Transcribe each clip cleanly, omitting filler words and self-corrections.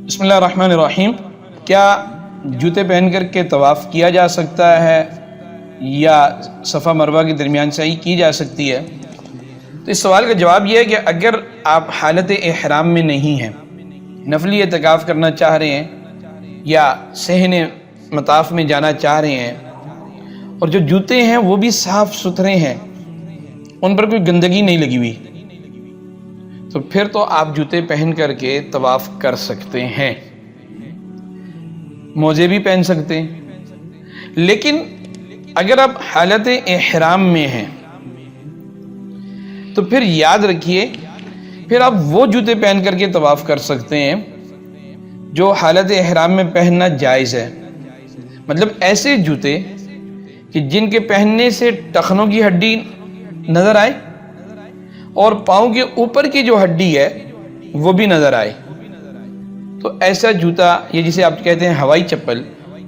بسم اللہ الرحمن الرحیم۔ کیا جوتے پہن کر کے طواف کیا جا سکتا ہے یا صفا مروہ کے درمیان سعی کی جا سکتی ہے؟ تو اس سوال کا جواب یہ ہے کہ اگر آپ حالت احرام میں نہیں ہیں، نفلی اعتکاف کرنا چاہ رہے ہیں یا صحن مطاف میں جانا چاہ رہے ہیں اور جو جوتے ہیں وہ بھی صاف ستھرے ہیں، ان پر کوئی گندگی نہیں لگی ہوئی، تو پھر تو آپ جوتے پہن کر کے طواف کر سکتے ہیں، موزے بھی پہن سکتے ہیں۔ لیکن اگر آپ حالت احرام میں ہیں تو پھر یاد رکھیے، پھر آپ وہ جوتے پہن کر کے طواف کر سکتے ہیں جو حالت احرام میں پہننا جائز ہے۔ مطلب ایسے جوتے کہ جن کے پہننے سے ٹخنوں کی ہڈی نظر آئے اور پاؤں کے اوپر کی جو ہڈی ہے وہ بھی نظر آئے، تو ایسا جوتا، یہ جسے آپ کہتے ہیں ہوائی چپل،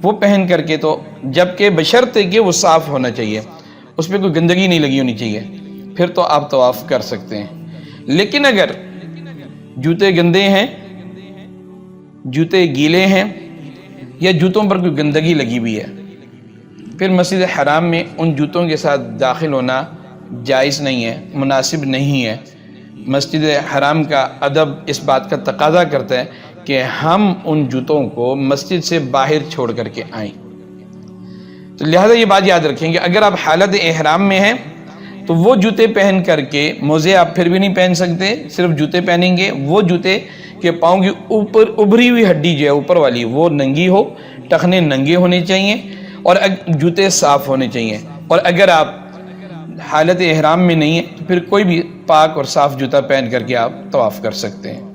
وہ پہن کر کے، تو جبکہ بشرطے کہ وہ صاف ہونا چاہیے، اس پہ کوئی گندگی نہیں لگی ہونی چاہیے، پھر تو آپ طواف کر سکتے ہیں۔ لیکن اگر جوتے گندے ہیں، جوتے گیلے ہیں یا جوتوں پر کوئی گندگی لگی ہوئی ہے، پھر مسجد حرام میں ان جوتوں کے ساتھ داخل ہونا جائز نہیں ہے، مناسب نہیں ہے۔ مسجد حرام کا ادب اس بات کا تقاضا کرتا ہے کہ ہم ان جوتوں کو مسجد سے باہر چھوڑ کر کے آئیں۔ تو لہذا یہ بات یاد رکھیں کہ اگر آپ حالت احرام میں ہیں تو وہ جوتے پہن کر کے، موزے آپ پھر بھی نہیں پہن سکتے، صرف جوتے پہنیں گے وہ جوتے کہ پاؤں کی اوپر ابھری ہوئی ہڈی جو ہے اوپر والی وہ ننگی ہو، ٹخنے ننگے ہونے چاہیے اور جوتے صاف ہونے چاہیے۔ اور اگر آپ حالت احرام میں نہیں ہے تو پھر کوئی بھی پاک اور صاف جوتا پہن کر کے آپ طواف کر سکتے ہیں۔